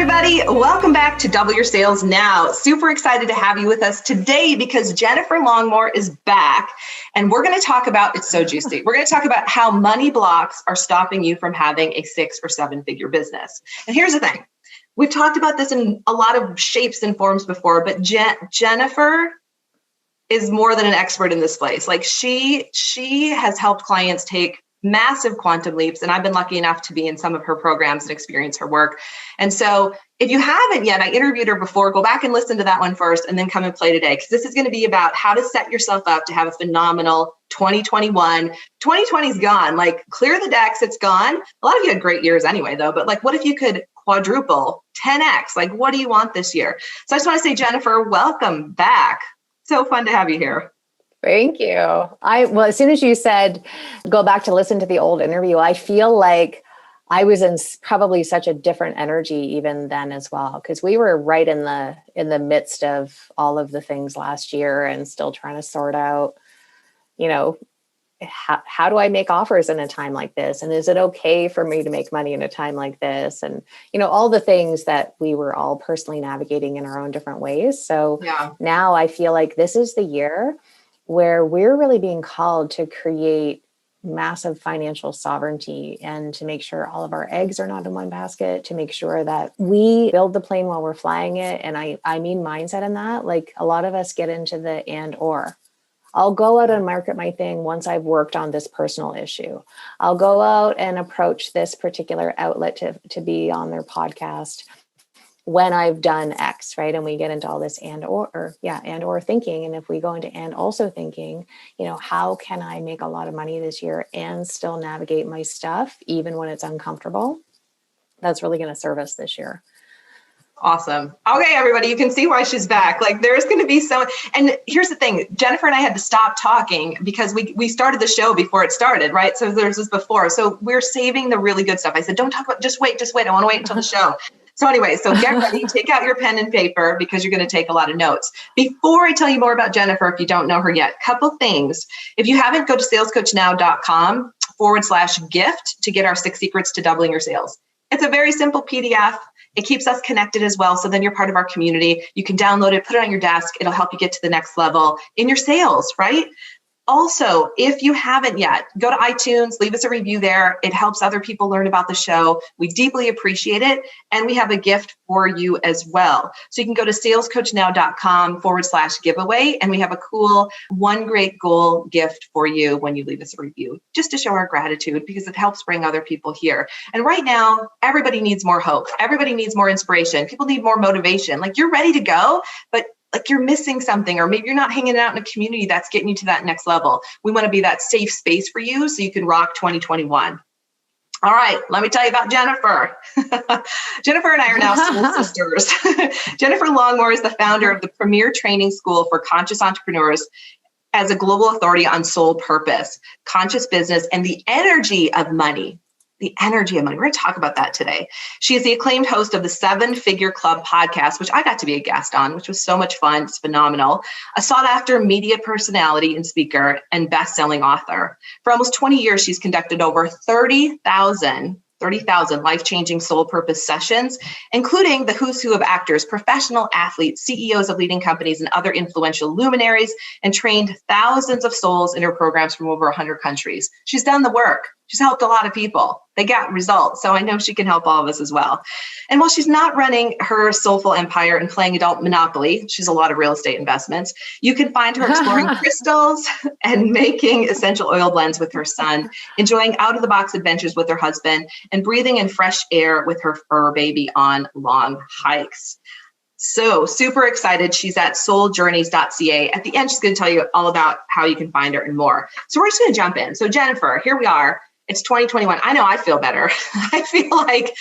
everybody. Welcome back to Double Your Sales Now. Super excited to have you with us today because Jennifer Longmore is back and we're going to talk about, it's so juicy. We're going to talk about how money blocks are stopping you from having a 6 or 7 figure business. And here's the thing. We've talked about this in a lot of shapes and forms before, but Jennifer is more than an expert in this place. Like she has helped clients take massive quantum leaps. And I've been lucky enough to be in some of her programs and experience her work. And so if you haven't yet, I interviewed her before, go back and listen to that one first and then come and play today. Because this is going to be about how to set yourself up to have a phenomenal 2021. 2020's gone, like clear the decks, it's gone. A lot of you had great years anyway, though. But like, what if you could quadruple, 10X? Like, what do you want this year? So I just want to say, Jennifer, welcome back. So fun to have you here. Thank you. Well, as soon as you said, go back to listen to the old interview, I feel like I was in probably such a different energy even then as well, because we were right in the midst of all of the things last year and still trying to sort out, how do I make offers in a time like this? And is it okay for me to make money in a time like this? And, all the things that we were all personally navigating in our own different ways. So Now I feel like this is the year where we're really being called to create massive financial sovereignty and to make sure all of our eggs are not in one basket, to make sure that we build the plane while we're flying it. And I mean mindset in that, like a lot of us get into the and or. I'll go out and market my thing once I've worked on this personal issue. I'll go out and approach this particular outlet to be on their podcast when I've done X, right? And we get into all this and or thinking. And if we go into and also thinking, how can I make a lot of money this year and still navigate my stuff, even when it's uncomfortable? That's really going to serve us this year. Awesome. Okay, everybody, you can see why she's back. Like there's going to be and here's the thing, Jennifer and I had to stop talking because we started the show before it started, right? So there's this before. So we're saving the really good stuff. I said, don't talk about, just wait. I want to wait until the show. So anyway, so get ready, take out your pen and paper because you're going to take a lot of notes. Before I tell you more about Jennifer, if you don't know her yet, couple things. If you haven't, go to salescoachnow.com/gift to get our 6 secrets to doubling your sales. It's a very simple PDF. It keeps us connected as well. So then you're part of our community. You can download it, put it on your desk. It'll help you get to the next level in your sales, right? Also, if you haven't yet, go to iTunes, leave us a review there. It helps other people learn about the show. We deeply appreciate it. And we have a gift for you as well. So you can go to salescoachnow.com/giveaway. And we have a cool one great goal gift for you when you leave us a review, just to show our gratitude because it helps bring other people here. And right now, everybody needs more hope. Everybody needs more inspiration. People need more motivation. Like you're ready to go, but like you're missing something, or maybe you're not hanging out in a community that's getting you to that next level. We want to be that safe space for you so you can rock 2021. All right, let me tell you about Jennifer. Jennifer and I are now soul sisters. Jennifer Longmore is the founder of the premier training school for conscious entrepreneurs as a global authority on soul purpose, conscious business, and the energy of money. The energy of money. We're going to talk about that today. She is the acclaimed host of the 7 Figure Club podcast, which I got to be a guest on, which was so much fun. It's phenomenal. A sought after media personality and speaker and best-selling author. For almost 20 years, she's conducted over 30,000 life-changing soul purpose sessions, including the who's who of actors, professional athletes, CEOs of leading companies, and other influential luminaries, and trained thousands of souls in her programs from over 100 countries. She's done the work. She's helped a lot of people. They got results. So I know she can help all of us as well. And while she's not running her soulful empire and playing adult Monopoly, she's a lot of real estate investments, you can find her exploring crystals and making essential oil blends with her son, enjoying out-of-the-box adventures with her husband, and breathing in fresh air with her fur baby on long hikes. So super excited. She's at souljourneys.ca. At the end, she's going to tell you all about how you can find her and more. So we're just going to jump in. So Jennifer, here we are. It's 2021. I know I feel better. I feel like,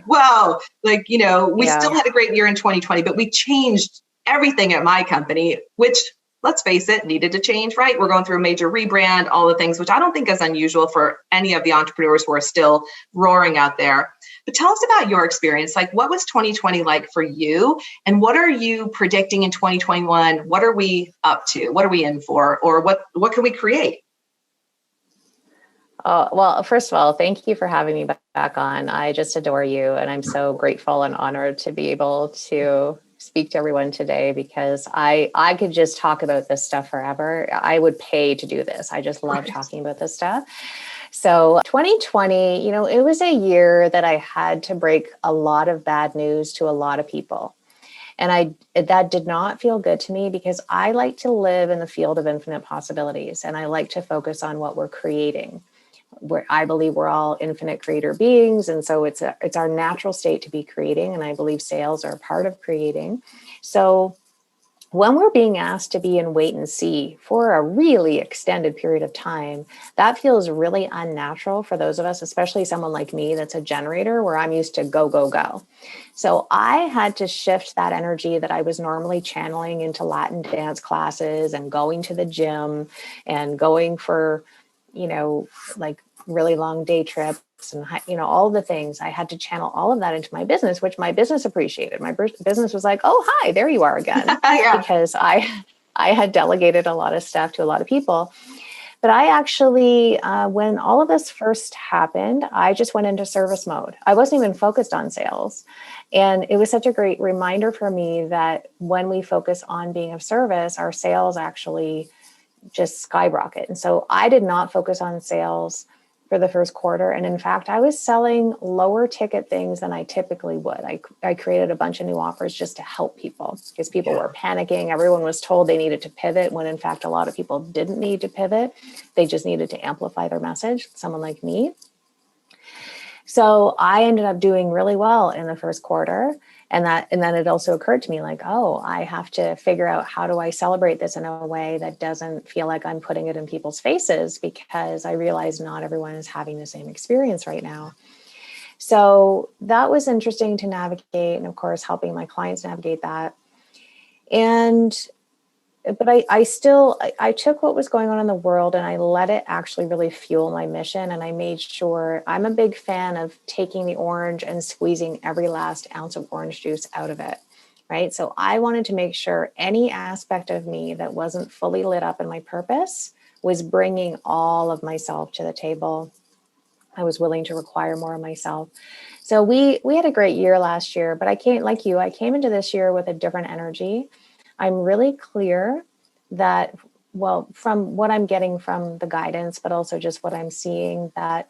whoa, like, we still had a great year in 2020, but we changed everything at my company, which, let's face it, needed to change, right? We're going through a major rebrand, all the things, which I don't think is unusual for any of the entrepreneurs who are still roaring out there. But tell us about your experience. Like, what was 2020 like for you? And what are you predicting in 2021? What are we up to? What are we in for? Or what can we create? Oh, well, first of all, thank you for having me back on. I just adore you. And I'm so grateful and honored to be able to speak to everyone today, because I could just talk about this stuff forever. I would pay to do this. I just love talking about this stuff. So 2020, it was a year that I had to break a lot of bad news to a lot of people. And that did not feel good to me, because I like to live in the field of infinite possibilities, and I like to focus on what we're creating. Where I believe we're all infinite creator beings, and so it's our natural state to be creating, and I believe sales are a part of creating. So when we're being asked to be in wait and see for a really extended period of time, that feels really unnatural for those of us, especially someone like me that's a generator, where I'm used to go, go, go. So I had to shift that energy that I was normally channeling into Latin dance classes and going to the gym and going for, like really long day trips and, all the things. I had to channel all of that into my business, which my business appreciated. My business was like, oh, hi, there you are again. Yeah. Because I had delegated a lot of stuff to a lot of people. But I actually, when all of this first happened, I just went into service mode. I wasn't even focused on sales. And it was such a great reminder for me that when we focus on being of service, our sales actually just skyrocket. And so I did not focus on sales for the first quarter. And in fact, I was selling lower ticket things than I typically would. I created a bunch of new offers just to help people, because people were panicking. Everyone was told they needed to pivot, when in fact, a lot of people didn't need to pivot. They just needed to amplify their message, someone like me. So I ended up doing really well in the first quarter. And then it also occurred to me, like, oh, I have to figure out, how do I celebrate this in a way that doesn't feel like I'm putting it in people's faces, because I realize not everyone is having the same experience right now. So that was interesting to navigate, and of course, helping my clients navigate that. But I took what was going on in the world, and I let it actually really fuel my mission. And I made sure, I'm a big fan of taking the orange and squeezing every last ounce of orange juice out of it. Right. So I wanted to make sure any aspect of me that wasn't fully lit up in my purpose was bringing all of myself to the table. I was willing to require more of myself. So we had a great year last year, but I came into this year with a different energy. I'm really clear that, well, from what I'm getting from the guidance, but also just what I'm seeing, that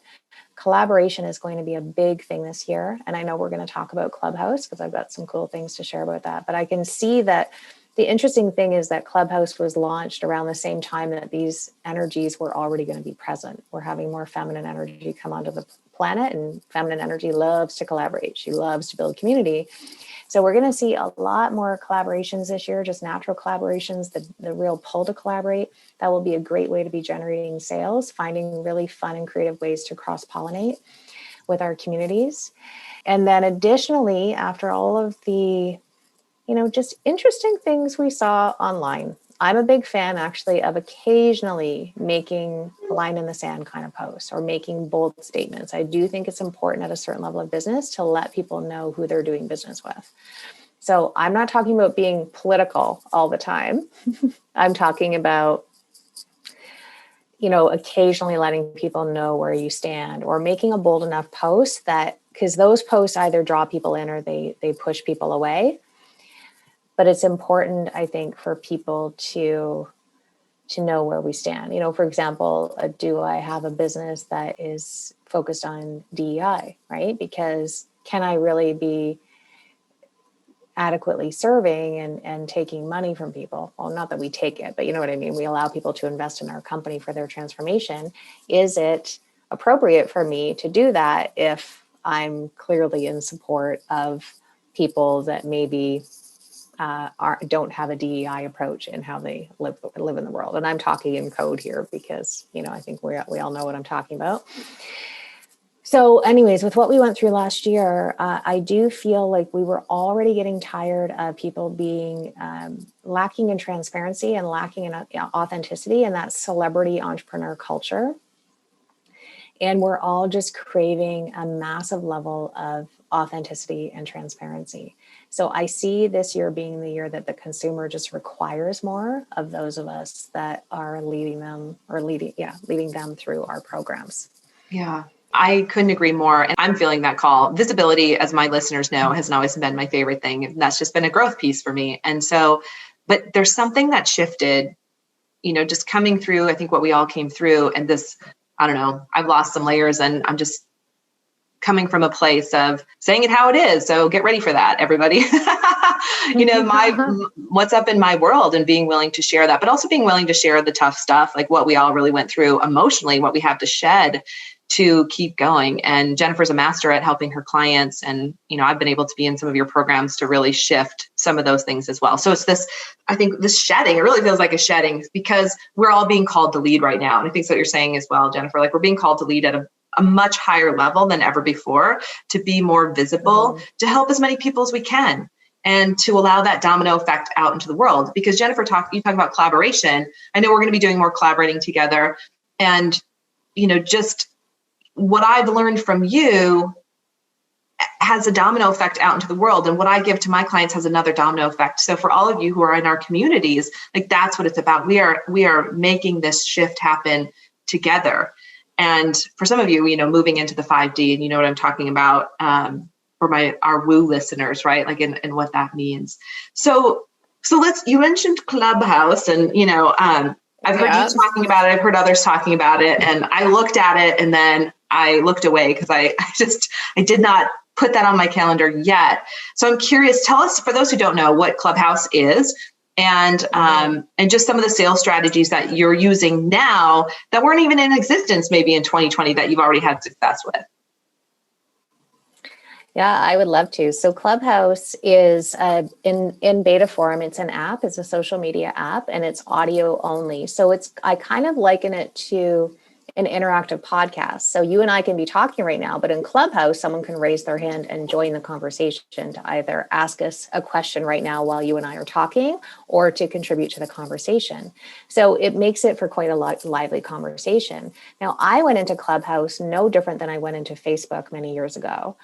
collaboration is going to be a big thing this year. And I know we're going to talk about Clubhouse, because I've got some cool things to share about that. But I can see that the interesting thing is that Clubhouse was launched around the same time that these energies were already going to be present. We're having more feminine energy come onto the planet, and feminine energy loves to collaborate. She loves to build community. So we're going to see a lot more collaborations this year, just natural collaborations, the real pull to collaborate. That will be a great way to be generating sales, finding really fun and creative ways to cross-pollinate with our communities. And then additionally, after all of the, just interesting things we saw online, I'm a big fan, actually, of occasionally making line in the sand kind of posts or making bold statements. I do think it's important at a certain level of business to let people know who they're doing business with. So I'm not talking about being political all the time. I'm talking about, occasionally letting people know where you stand, or making a bold enough post that, because those posts either draw people in or they push people away. But it's important, I think, for people to know where we stand. For example, do I have a business that is focused on DEI, right? Because can I really be adequately serving and taking money from people? Well, not that we take it, but you know what I mean? We allow people to invest in our company for their transformation. Is it appropriate for me to do that if I'm clearly in support of people that maybe don't have a DEI approach in how they live in the world? And I'm talking in code here, because, I think we all know what I'm talking about. So anyways, with what we went through last year, I do feel like we were already getting tired of people being lacking in transparency and lacking in authenticity and that celebrity entrepreneur culture. And we're all just craving a massive level of authenticity and transparency. So I see this year being the year that the consumer just requires more of those of us that are leading them through our programs. Yeah. I couldn't agree more. And I'm feeling that call. Visibility, as my listeners know, hasn't always been my favorite thing. And that's just been a growth piece for me. And so, but there's something that shifted, just coming through, I think what we all came through, and this, I don't know, I've lost some layers and I'm just coming from a place of saying it how it is. So get ready for that, everybody. What's up in my world, and being willing to share that, but also being willing to share the tough stuff, like what we all really went through emotionally, what we have to shed to keep going. And Jennifer's a master at helping her clients. And, I've been able to be in some of your programs to really shift some of those things as well. So it's this, I think this shedding, it really feels like a shedding, because we're all being called to lead right now. And I think that's what you're saying as well, Jennifer, like we're being called to lead at a much higher level than ever before, to be more visible, to help as many people as we can, and to allow that domino effect out into the world. Because Jennifer, you talk about collaboration. I know we're going to be doing more collaborating together. And, just what I've learned from you has a domino effect out into the world. And what I give to my clients has another domino effect. So for all of you who are in our communities, like that's what it's about. We are making this shift happen together. And for some of you, moving into the 5D, and you know what I'm talking about, for our woo listeners, right? Like, and what that means. So you mentioned Clubhouse, and, I've heard you talking about it. I've heard others talking about it, and I looked at it and then I looked away because I did not put that on my calendar yet. So I'm curious, tell us, for those who don't know, what Clubhouse is, and just some of the sales strategies that you're using now that weren't even in existence maybe in 2020 that you've already had success with. Yeah, I would love to. So Clubhouse is in beta form. It's an app. It's a social media app, and it's audio only. So I kind of liken it to an interactive podcast. So you and I can be talking right now, but in Clubhouse, someone can raise their hand and join the conversation to either ask us a question right now while you and I are talking, or to contribute to the conversation. So it makes it for quite a lively conversation. Now, I went into Clubhouse no different than I went into Facebook many years ago.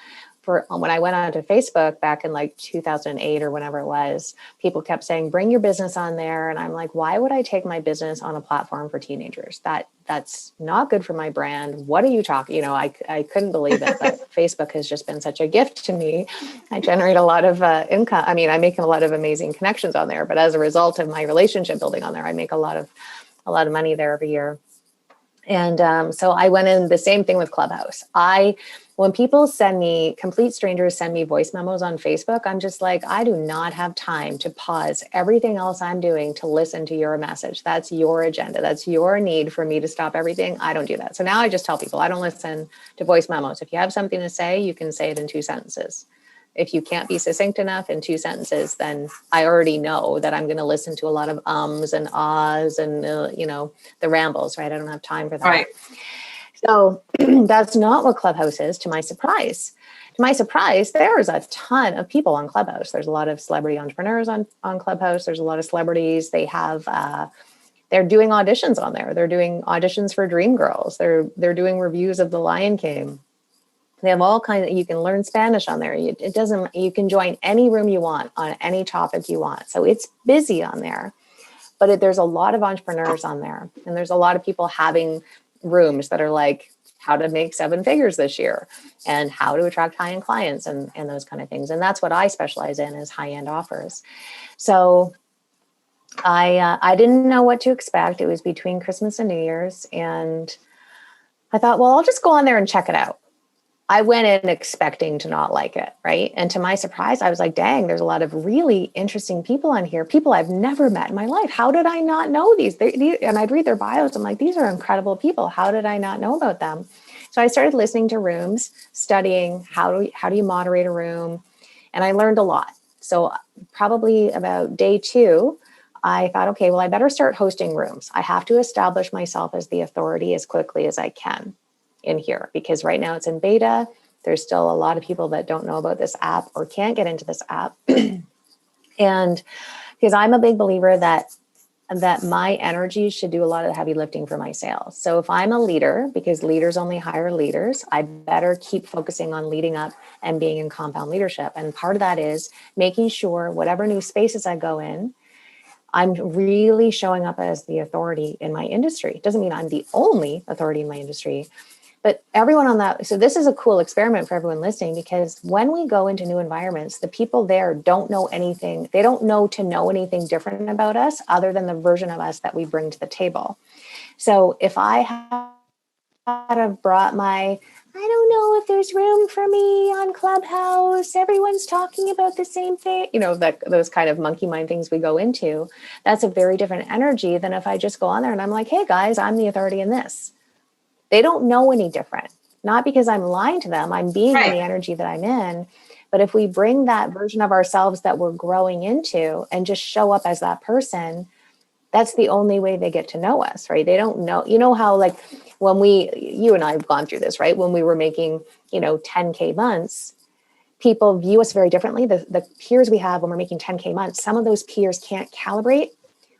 When I went onto Facebook back in like 2008 or whenever it was, people kept saying, bring your business on there. And I'm like, why would I take my business on a platform for teenagers? That's not good for my brand. What are you talking? I couldn't believe it, but Facebook has just been such a gift to me. I generate a lot of income. I mean, I make a lot of amazing connections on there, but as a result of my relationship building on there, I make a lot of money there every year. And so I went in the same thing with Clubhouse. When complete strangers send me voice memos on Facebook, I'm just like, I do not have time to pause everything else I'm doing to listen to your message. That's your agenda. That's your need for me to stop everything. I don't do that. So now I just tell people, I don't listen to voice memos. If you have something to say, you can say it in 2 sentences. If you can't be succinct enough in 2 sentences, then I already know that I'm going to listen to a lot of ums and ahs and, the rambles, right? I don't have time for that. Right. So that's not what Clubhouse is, to my surprise. To my surprise, there's a ton of people on Clubhouse. There's a lot of celebrity entrepreneurs on Clubhouse. There's a lot of celebrities. They have, they're doing auditions on there. They're doing auditions for Dreamgirls. They're doing reviews of The Lion King. They have all kinds of, you can learn Spanish on there. You can join any room you want on any topic you want. So it's busy on there, but there's a lot of entrepreneurs on there. And there's a lot of people having rooms that are like how to make 7 figures this year and how to attract high-end clients and those kind of things. And that's what I specialize in, is high-end offers. So I didn't know what to expect. It was between Christmas and New Year's. And I thought, well, I'll just go on there and check it out. I went in expecting to not like it, right? And to my surprise, I was like, dang, there's a lot of really interesting people on here, people I've never met in my life. How did I not know these? And I'd read their bios. I'm like, these are incredible people. How did I not know about them? So I started listening to rooms, studying how do you moderate a room? And I learned a lot. So probably about day 2, I thought, okay, well, I better start hosting rooms. I have to establish myself as the authority as quickly as I can in here, because right now it's in beta. There's still a lot of people that don't know about this app or can't get into this app. And because I'm a big believer that my energy should do a lot of the heavy lifting for my sales. So if I'm a leader, because leaders only hire leaders, I better keep focusing on leading up and being in compound leadership. And part of that is making sure whatever new spaces I go in, I'm really showing up as the authority in my industry. It doesn't mean I'm the only authority in my industry, But everyone on that, so this is a cool experiment for everyone listening, because when we go into new environments, the people there don't know anything. They don't know to know anything different about us other than the version of us that we bring to the table. So if I had have brought my, I don't know if there's room for me on Clubhouse, everyone's talking about the same thing, that those kind of monkey mind things we go into, that's a very different energy than if I just go on there and I'm like, hey guys, I'm the authority in this. They don't know any different, not because I'm lying to them, I'm being in the energy that I'm in. But if we bring that version of ourselves that we're growing into and just show up as that person, that's the only way they get to know us, right? They don't know, how like when you and I have gone through this, right? When we were making, 10K months, people view us very differently. The peers we have when we're making 10K months, some of those peers can't calibrate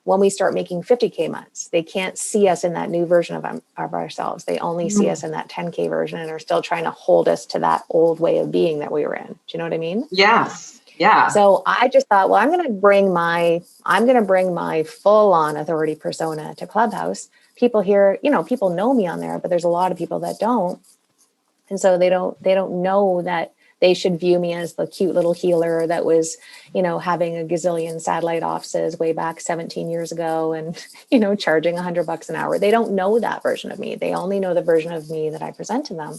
when we start making 50K months. They can't see us in that new version of ourselves. They only see us in that 10K version and are still trying to hold us to that old way of being that we were in. Do you know what I mean? Yes. Yeah. So I just thought, well, I'm going to bring my full on authority persona to Clubhouse. People here, people know me on there, but there's a lot of people that don't. And so they don't know that they should view me as the cute little healer that was, having a gazillion satellite offices way back 17 years ago and, charging $100 an hour. They don't know that version of me. They only know the version of me that I present to them.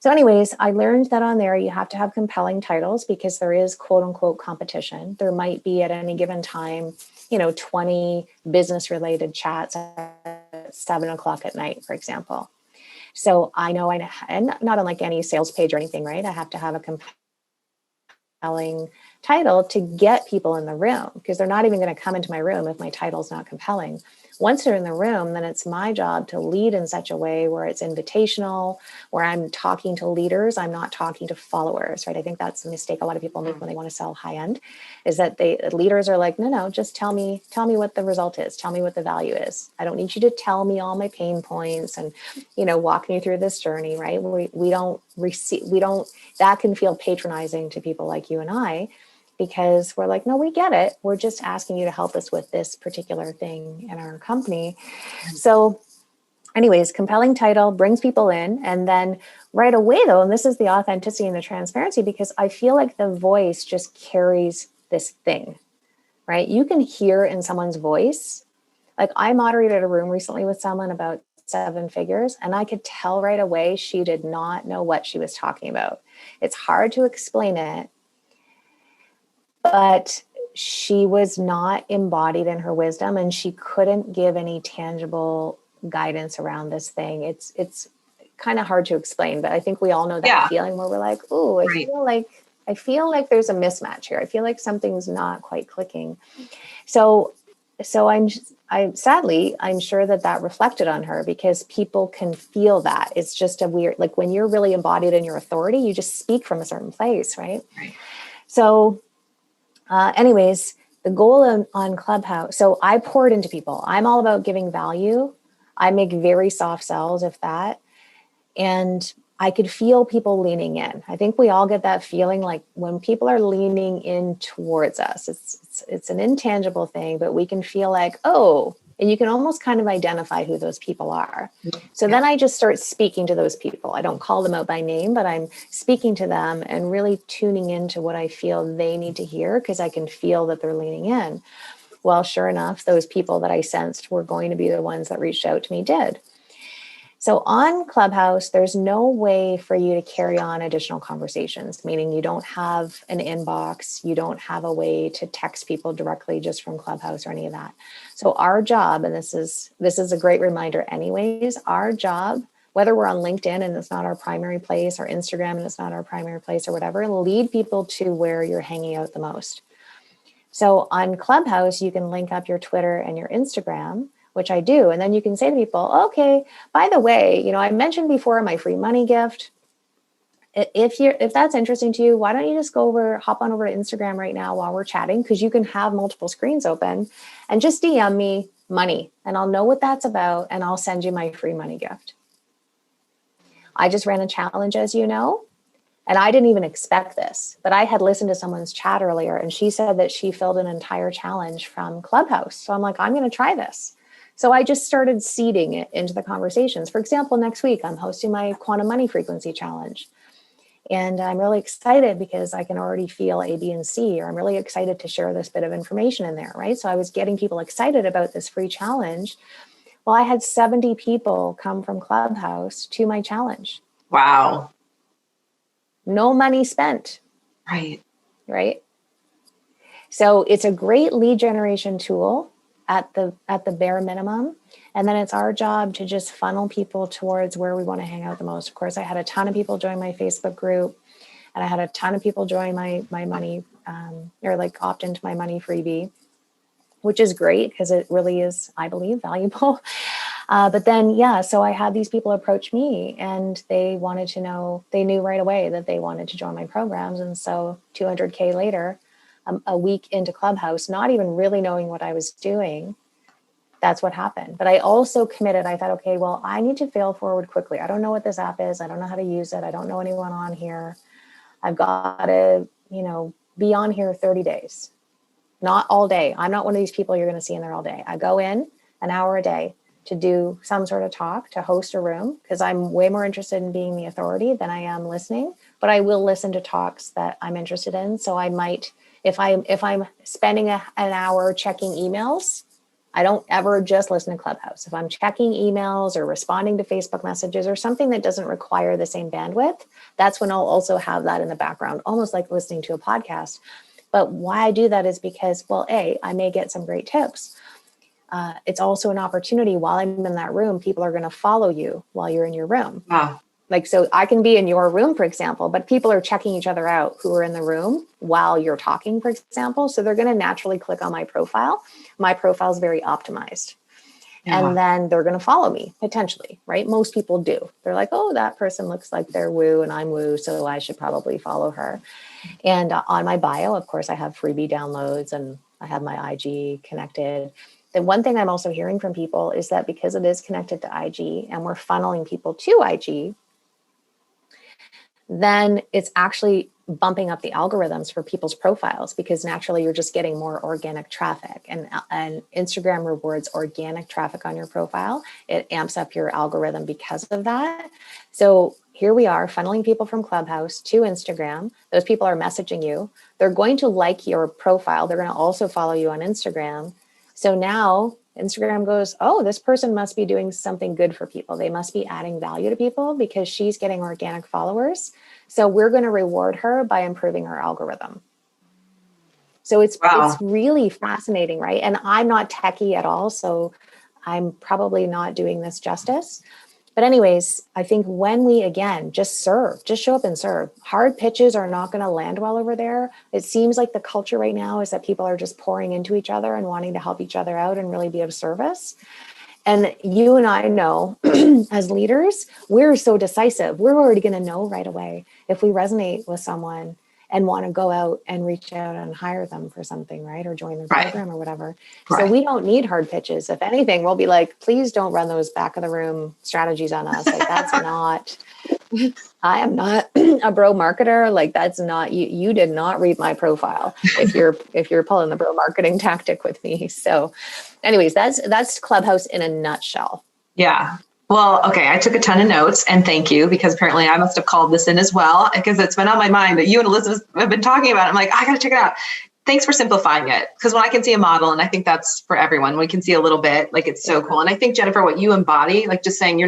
So anyways, I learned that on there, you have to have compelling titles because there is quote unquote competition. There might be at any given time, 20 business related chats at 7:00 at night, for example. So I know, and not unlike any sales page or anything, right? I have to have a compelling title to get people in the room because they're not even going to come into my room if my title's not compelling. Once they're in the room, then it's my job to lead in such a way where it's invitational, where I'm talking to leaders, I'm not talking to followers, right? I think that's a mistake a lot of people make when they want to sell high end, is that leaders are like, no, just tell me what the result is. Tell me what the value is. I don't need you to tell me all my pain points and, walk me through this journey, right? That can feel patronizing to people like you and I, because we're like, no, we get it. We're just asking you to help us with this particular thing in our company. So anyways, compelling title brings people in. And then right away though, and this is the authenticity and the transparency, because I feel like the voice just carries this thing, right? You can hear in someone's voice. Like I moderated a room recently with someone about 7 figures, and I could tell right away she did not know what she was talking about. It's hard to explain it, but she was not embodied in her wisdom and she couldn't give any tangible guidance around this thing. It's kind of hard to explain, but I think we all know that feeling where we're like, oh, I feel like there's a mismatch here. I feel like something's not quite clicking. So I'm sure that reflected on her because people can feel that. It's just a weird, like when you're really embodied in your authority, you just speak from a certain place, right? So anyways, the goal on Clubhouse, so I poured into people. I'm all about giving value. I make very soft sells, if that. And I could feel people leaning in. I think we all get that feeling like when people are leaning in towards us, it's an intangible thing, but we can feel like, oh, and you can almost kind of identify who those people are. So then I just start speaking to those people. I don't call them out by name, but I'm speaking to them and really tuning into what I feel they need to hear because I can feel that they're leaning in. Well, sure enough, those people that I sensed were going to be the ones that reached out to me did. So on Clubhouse, there's no way for you to carry on additional conversations, meaning you don't have an inbox, you don't have a way to text people directly just from Clubhouse or any of that. So our job, and this is a great reminder anyways, our job, whether we're on LinkedIn and it's not our primary place, or Instagram and it's not our primary place or whatever, lead people to where you're hanging out the most. So on Clubhouse, you can link up your Twitter and your Instagram, which I do. And then you can say to people, okay, by the way, I mentioned before my free money gift. If that's interesting to you, why don't you just hop on over to Instagram right now while we're chatting, because you can have multiple screens open and just DM me money and I'll know what that's about and I'll send you my free money gift. I just ran a challenge, as you know, and I didn't even expect this, but I had listened to someone's chat earlier and she said that she filled an entire challenge from Clubhouse. So I'm like, I'm going to try this. So I just started seeding it into the conversations. For example, next week, I'm hosting my quantum money frequency challenge. And I'm really excited because I can already feel A, B, and C, or I'm really excited to share this bit of information in there, right? So I was getting people excited about this free challenge. Well, I had 70 people come from Clubhouse to my challenge. Wow. No money spent. Right. Right. So it's a great lead generation tool at the bare minimum. And then it's our job to just funnel people towards where we want to hang out the most. Of course, I had a ton of people join my Facebook group, and I had a ton of people join my money or like opt into my money freebie, which is great because it really is, I believe, valuable. But then, so I had these people approach me and they wanted to know, they knew right away that they wanted to join my programs. And so 200K later, a week into Clubhouse, not even really knowing what I was doing, that's what happened. But I also committed, I thought, okay, well, I need to fail forward quickly. I don't know what this app is. I don't know how to use it. I don't know anyone on here. I've got to, be on here 30 days, not all day. I'm not one of these people you're going to see in there all day. I go in an hour a day to do some sort of talk, to host a room, because I'm way more interested in being the authority than I am listening, but I will listen to talks that I'm interested in. So I might, if I'm spending an hour checking emails, I don't ever just listen to Clubhouse. If I'm checking emails or responding to Facebook messages or something that doesn't require the same bandwidth, that's when I'll also have that in the background, almost like listening to a podcast. But why I do that is because, well, I may get some great tips. It's also an opportunity while I'm in that room, people are going to follow you while you're in your room. Wow. Like, so I can be in your room, for example, but people are checking each other out who are in the room while you're talking, for example. So they're going to naturally click on my profile. My profile is very optimized. Yeah. And then they're going to follow me potentially, right? Most people do. They're like, oh, that person looks like they're woo and I'm woo, so I should probably follow her. And on my bio, of course, I have freebie downloads and I have my IG connected. The one thing I'm also hearing from people is that because it is connected to IG and we're funneling people to IG, then it's actually bumping up the algorithms for people's profiles, because naturally you're just getting more organic traffic, and Instagram rewards organic traffic on your profile. It amps up your algorithm because of that. So here we are funneling people from Clubhouse to Instagram. Those people are messaging you. They're going to like your profile. They're going to also follow you on Instagram. So now Instagram goes, oh, this person must be doing something good for people. They must be adding value to people because she's getting organic followers. So we're going to reward her by improving her algorithm. So it's really fascinating, right? And I'm not techie at all, so I'm probably not doing this justice. But anyways, I think when we, again, just show up and serve. Hard pitches are not going to land well over there. It seems like the culture right now is that people are just pouring into each other and wanting to help each other out and really be of service. And you and I know as leaders, we're so decisive. We're already going to know right away if we resonate with someone and want to go out and reach out and hire them for something, right? Or join their program or whatever. Right. So we don't need hard pitches. If anything, we'll be like, please don't run those back of the room strategies on us. Like, that's not, I am not a bro marketer. Like, that's not, you did not read my profile if you're pulling the bro marketing tactic with me. So anyways, that's Clubhouse in a nutshell. Yeah. Well, okay. I took a ton of notes, and thank you, because apparently I must have called this in as well, because it's been on my mind that you and Elizabeth have been talking about it. I'm like, I got to check it out. Thanks for simplifying it. Because when I can see a model, and I think that's for everyone, we can see a little bit, like, it's so cool. And I think, Jennifer, what you embody, like just saying I'm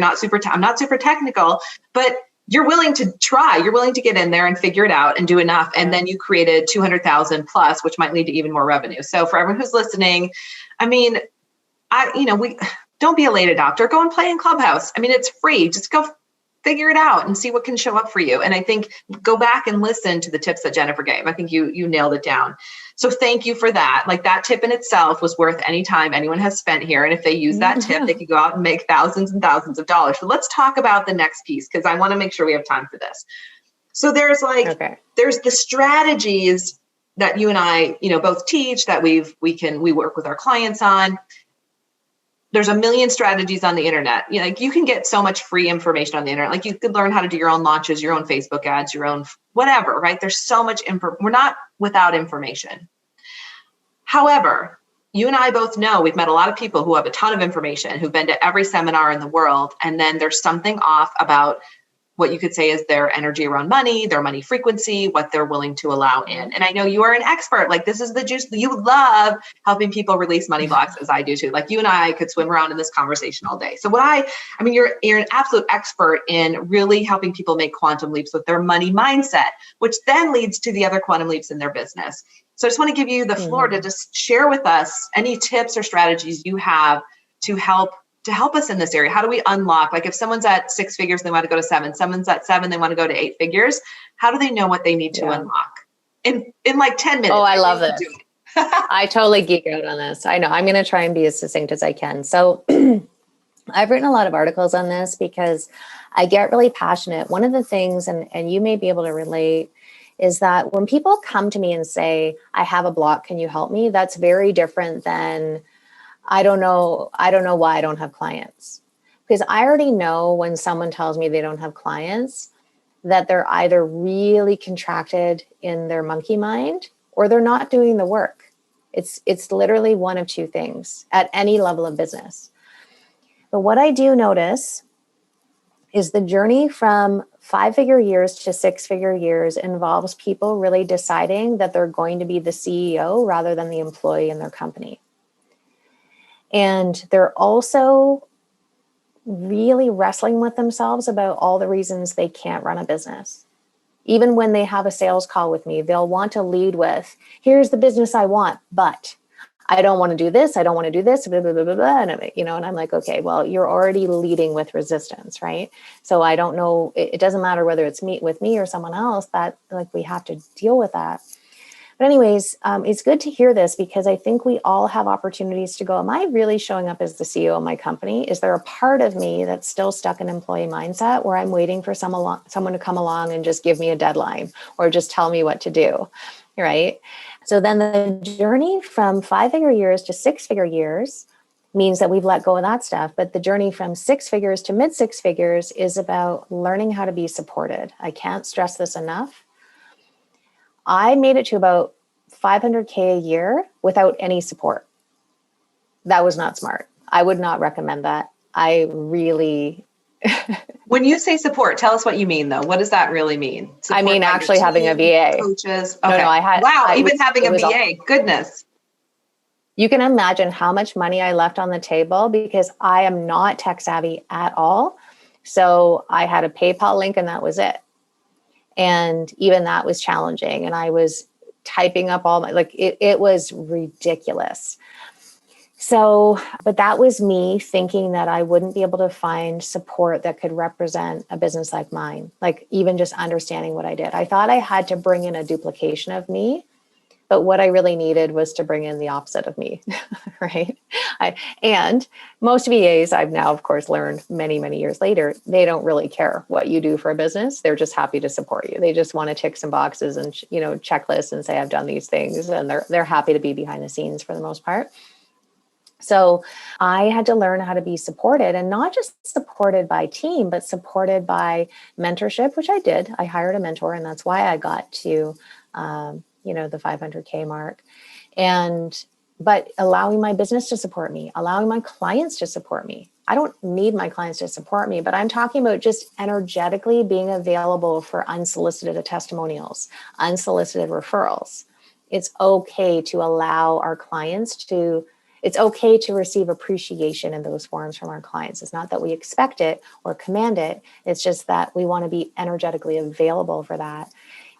not super technical, but you're willing to try, you're willing to get in there and figure it out and do enough. And then you created 200,000 plus, which might lead to even more revenue. So for everyone who's listening, I mean, don't be a late adopter. Go and play in Clubhouse. I mean, it's free. Just go figure it out and see what can show up for you. And I think go back and listen to the tips that Jennifer gave. I think you nailed it down. So thank you for that. Like, that tip in itself was worth any time anyone has spent here. And if they use that tip, they could go out and make thousands and thousands of dollars. So let's talk about the next piece, because I want to make sure we have time for this. So there's there's the strategies that you and I, both teach, that we work with our clients on. There's a million strategies on the internet. You can get so much free information on the internet. Like, you could learn how to do your own launches, your own Facebook ads, your own whatever, right? There's so much we're not without information. However, you and I both know we've met a lot of people who have a ton of information, who've been to every seminar in the world, and then there's something off about what you could say is their energy around money, their money frequency, what they're willing to allow in. And I know you are an expert. Like, this is the juice. You love helping people release money blocks, as I do too. Like, you and I could swim around in this conversation all day. So I mean, you're an absolute expert in really helping people make quantum leaps with their money mindset, which then leads to the other quantum leaps in their business. So I just want to give you the floor to just share with us any tips or strategies you have to help us in this area. How do we unlock, like if someone's at 6 figures, they want to go to 7, someone's at 7, they want to go to 8 figures. How do they know what they need to unlock in like 10 minutes? Oh, I love this. I totally geek out on this. I know. I'm going to try and be as succinct as I can. So I've written a lot of articles on this because I get really passionate. One of the things, and you may be able to relate, is that when people come to me and say, I have a block, can you help me? That's very different than, I don't know why I don't have clients. Because I already know when someone tells me they don't have clients, that they're either really contracted in their monkey mind or they're not doing the work. It's literally one of two things at any level of business. But what I do notice is the journey from 5-figure years to 6-figure years involves people really deciding that they're going to be the CEO rather than the employee in their company. And they're also really wrestling with themselves about all the reasons they can't run a business. Even when they have a sales call with me, they'll want to lead with, here's the business I want, but I don't want to do this. I don't want to do this, blah, blah, blah, blah, blah. And I'm like, okay, well, you're already leading with resistance, right? So I don't know, it doesn't matter whether it's with me or someone else, that like we have to deal with that. But anyways, it's good to hear this because I think we all have opportunities to go, am I really showing up as the CEO of my company? Is there a part of me that's still stuck in employee mindset where I'm waiting for someone to come along and just give me a deadline or just tell me what to do, right? So then the journey from 5-figure years to 6-figure years means that we've let go of that stuff. But the journey from 6 figures to mid 6 figures is about learning how to be supported. I can't stress this enough. I made it to about $500K a year without any support. That was not smart. I would not recommend that. I really... When you say support, tell us what you mean, though. What does that really mean? Support, I mean, actually having a VA. Coaches. Okay. No, having a VA. Goodness. You can imagine how much money I left on the table because I am not tech savvy at all. So I had a PayPal link and that was it. And even that was challenging. And I was typing up all my, it was ridiculous. So, but that was me thinking that I wouldn't be able to find support that could represent a business like mine, like even just understanding what I did. I thought I had to bring in a duplication of me, but what I really needed was to bring in the opposite of me, right? And most VAs, I've now, of course, learned many, many years later, they don't really care what you do for a business. They're just happy to support you. They just want to tick some boxes and, checklists and say, I've done these things. And they're happy to be behind the scenes for the most part. So I had to learn how to be supported, and not just supported by team, but supported by mentorship, which I did. I hired a mentor, and that's why I got to, the 500K mark. But allowing my business to support me, allowing my clients to support me. I don't need my clients to support me, but I'm talking about just energetically being available for unsolicited testimonials, unsolicited referrals. It's okay to allow our clients it's okay to receive appreciation in those forms from our clients. It's not that we expect it or command it. It's just that we want to be energetically available for that.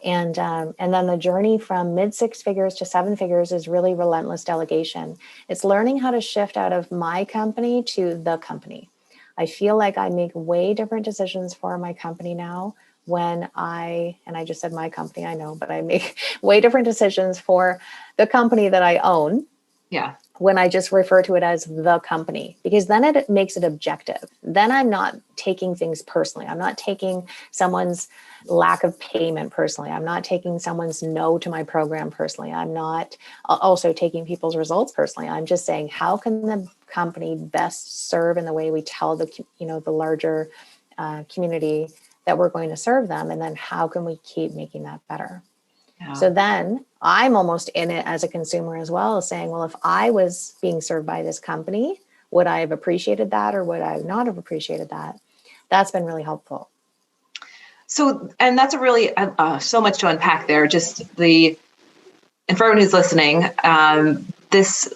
And then the journey from mid 6 figures to 7 figures is really relentless delegation. It's learning how to shift out of my company to the company. I feel like I make way different decisions for my company now and I just said my company, I know, but I make way different decisions for the company that I own. Yeah. When I just refer to it as the company, because then it makes it objective. Then I'm not taking things personally. I'm not taking someone's lack of payment personally. I'm not taking someone's no to my program personally. I'm not also taking people's results personally. I'm just saying, how can the company best serve in the way we tell the larger community that we're going to serve them? And then how can we keep making that better? Yeah. So then I'm almost in it as a consumer as well, saying, well, if I was being served by this company, would I have appreciated that or would I not have appreciated that? That's been really helpful. So, and that's a really, so much to unpack there. Just and for everyone who's listening, this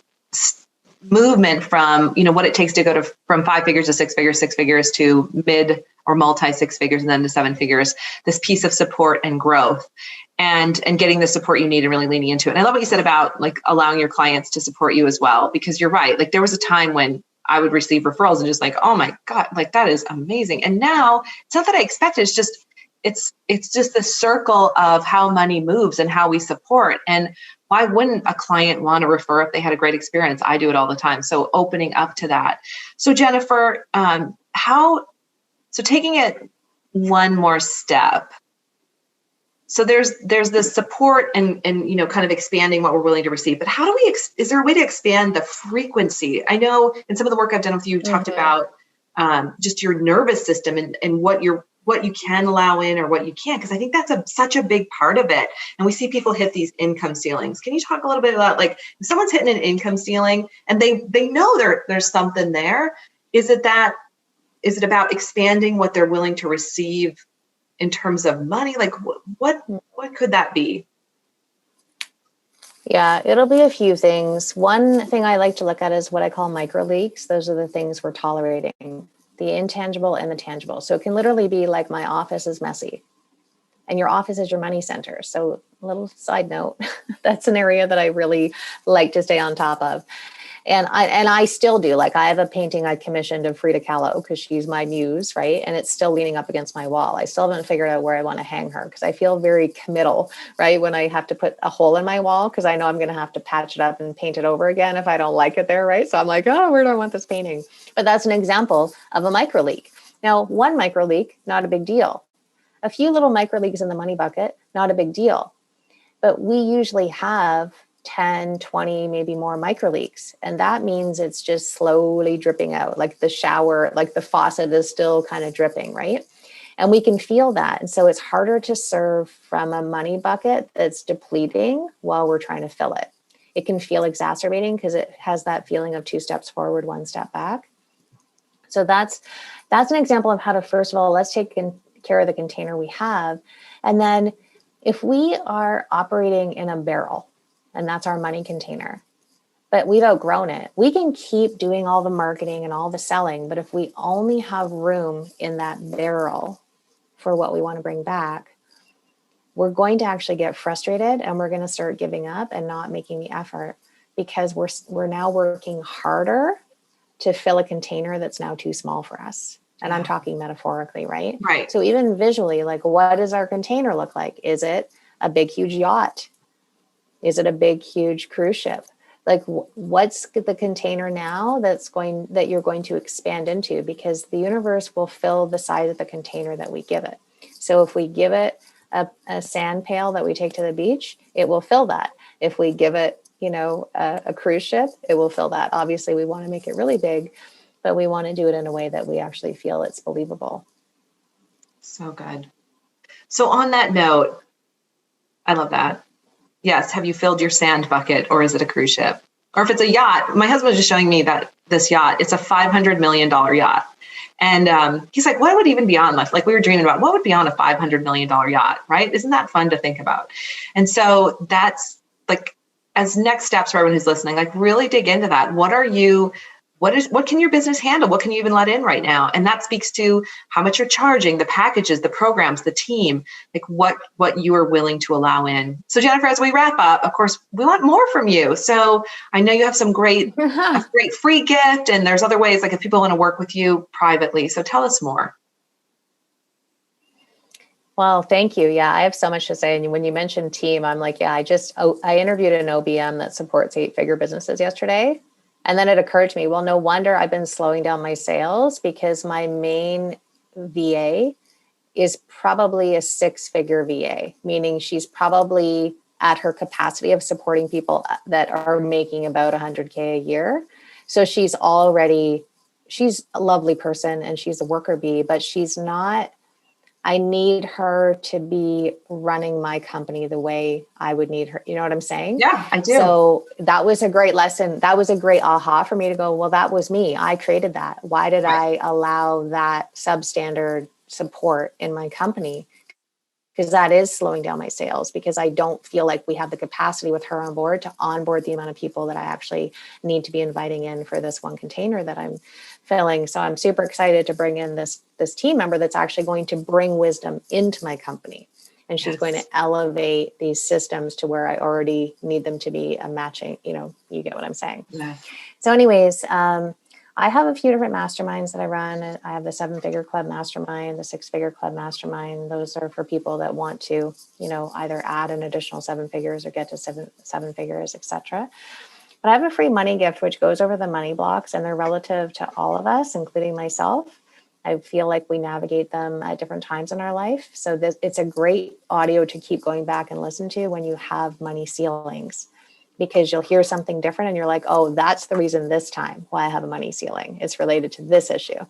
movement from, what it takes to go from 5 figures to 6 figures to mid or multi 6 figures and then to 7 figures, this piece of support and growth and getting the support you need and really leaning into it. And I love what you said about like allowing your clients to support you as well, because you're right. Like there was a time when I would receive referrals and just like, oh my God, like that is amazing. And now it's not that I expect it. It's just the circle of how money moves and how we support. And why wouldn't a client want to refer if they had a great experience? I do it all the time. So opening up to that. So Jennifer, so taking it one more step. So there's this support and kind of expanding what we're willing to receive. But how do is there a way to expand the frequency? I know in some of the work I've done with you, you talked about just your nervous system and what you can allow in or what you can't, because I think that's such a big part of it. And we see people hit these income ceilings. Can you talk a little bit about like if someone's hitting an income ceiling and they know there's something there? Is it about expanding what they're willing to receive in terms of money? Like what could that be? Yeah, it'll be a few things. One thing I like to look at is what I call micro leaks. Those are the things we're tolerating, the intangible and the tangible. So it can literally be like my office is messy and your office is your money center. So a little side note, that's an area that I really like to stay on top of. And I still do. Like I have a painting I commissioned of Frida Kahlo because she's my muse, right? And it's still leaning up against my wall. I still haven't figured out where I want to hang her because I feel very committal, right? When I have to put a hole in my wall because I know I'm going to have to patch it up and paint it over again if I don't like it there, right? So I'm like, oh, where do I want this painting? But that's an example of a micro leak. Now, one micro leak, not a big deal. A few little micro leaks in the money bucket, not a big deal. But we usually have 10, 20, maybe more micro leaks. And that means it's just slowly dripping out, like the shower, like the faucet is still kind of dripping, right? And we can feel that. And so it's harder to serve from a money bucket that's depleting while we're trying to fill it. It can feel exacerbating because it has that feeling of 2 steps forward, 1 step back. So that's an example of how to, first of all, let's take care of the container we have. And then if we are operating in a barrel, and that's our money container, but we've outgrown it, we can keep doing all the marketing and all the selling. But if we only have room in that barrel for what we want to bring back, we're going to actually get frustrated and we're going to start giving up and not making the effort because we're now working harder to fill a container that's now too small for us. And I'm talking metaphorically, right? Right. So even visually, like what does our container look like? Is it a big, huge yacht? Is it a big, huge cruise ship? Like what's the container now that you're going to expand into? Because the universe will fill the size of the container that we give it. So if we give it a sand pail that we take to the beach, it will fill that. If we give it, a cruise ship, it will fill that. Obviously, we want to make it really big, but we want to do it in a way that we actually feel it's believable. So good. So on that note, I love that. Yes. Have you filled your sand bucket or is it a cruise ship? Or if it's a yacht, my husband was just showing me that this yacht, it's a $500 million yacht. And he's like, what would even be on this? Like we were dreaming about what would be on a $500 million yacht, right? Isn't that fun to think about? And so that's like, as next steps for everyone who's listening, like really dig into that. What can your business handle? What can you even let in right now? And that speaks to how much you're charging, the packages, the programs, the team, like what you are willing to allow in. So Jennifer, as we wrap up, of course, we want more from you. So I know you have some great free gift and there's other ways, like if people want to work with you privately. So tell us more. Well, thank you. Yeah, I have so much to say. And when you mentioned team, I'm like, yeah, I interviewed an OBM that supports 8-figure businesses yesterday. And then it occurred to me, well, no wonder I've been slowing down my sales because my main VA is probably a 6-figure VA, meaning she's probably at her capacity of supporting people that are making about 100K a year. So she's a lovely person and she's a worker bee, but she's not I need her to be running my company the way I would need her. You know what I'm saying? Yeah, I do. So that was a great lesson. That was a great aha for me to go, well, that was me. I created that. Why did I allow that substandard support in my company? Because that is slowing down my sales, because I don't feel like we have the capacity with her on board to onboard the amount of people that I actually need to be inviting in for this one container that I'm filling. So I'm super excited to bring in this team member that's actually going to bring wisdom into my company. And she's going to elevate these systems to where I already need them to be a matching, you get what I'm saying. Yeah. So anyways, I have a few different masterminds that I run. I have the 7-figure club mastermind, the 6-figure club mastermind. Those are for people that want to, either add an additional 7 figures or get to seven figures, etc. But I have a free money gift, which goes over the money blocks, and they're relative to all of us, including myself. I feel like we navigate them at different times in our life. So it's a great audio to keep going back and listen to when you have money ceilings, because you'll hear something different and you're like, oh, that's the reason this time why I have a money ceiling. It's related to this issue.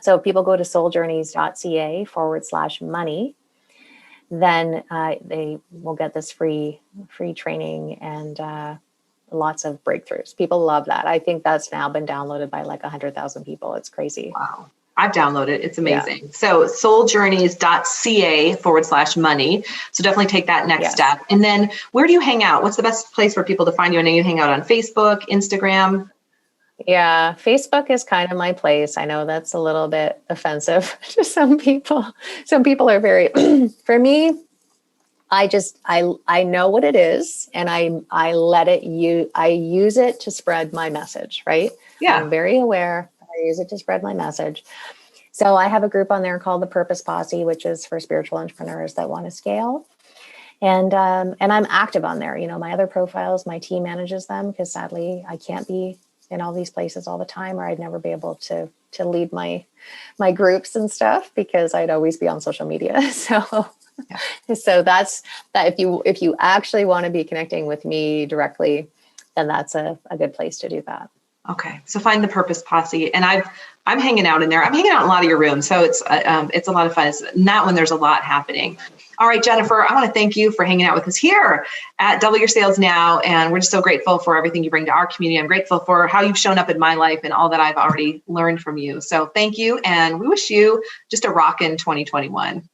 So if people go to souljourneys.ca/money, then they will get this free training and lots of breakthroughs. People love that. I think that's now been downloaded by like 100,000 people. It's crazy. Wow. I've downloaded it. It's amazing. Yeah. So souljourneys.ca/money. So definitely take that next step. And then where do you hang out? What's the best place for people to find you? I know you hang out on Facebook, Instagram. Yeah, Facebook is kind of my place. I know that's a little bit offensive to some people. Some people are very, for me, I know what it is, and I use it to spread my message, right? Yeah. I'm very aware. I use it to spread my message. So I have a group on there called the Purpose Posse, which is for spiritual entrepreneurs that want to scale. And I'm active on there. My other profiles, my team manages them, because sadly I can't be in all these places all the time, or I'd never be able to lead my groups and stuff, because I'd always be on social media. So that's that. If you actually want to be connecting with me directly, then that's a good place to do that. Okay. So find the Purpose Posse, and I'm hanging out in there. I'm hanging out in a lot of your rooms. So it's a lot of fun. It's not when there's a lot happening. All right, Jennifer, I want to thank you for hanging out with us here at Double Your Sales Now. And we're just so grateful for everything you bring to our community. I'm grateful for how you've shown up in my life and all that I've already learned from you. So thank you. And we wish you just a rockin' 2021.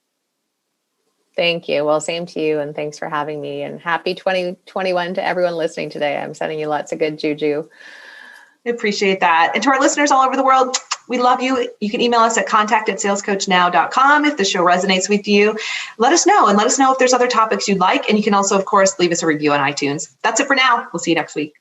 Thank you. Well, same to you. And thanks for having me. And happy 2021 to everyone listening today. I'm sending you lots of good juju. I appreciate that. And to our listeners all over the world, we love you. You can email us at contact@salescoachnow.com if the show resonates with you. Let us know, and let us know if there's other topics you'd like. And you can also, of course, leave us a review on iTunes. That's it for now. We'll see you next week.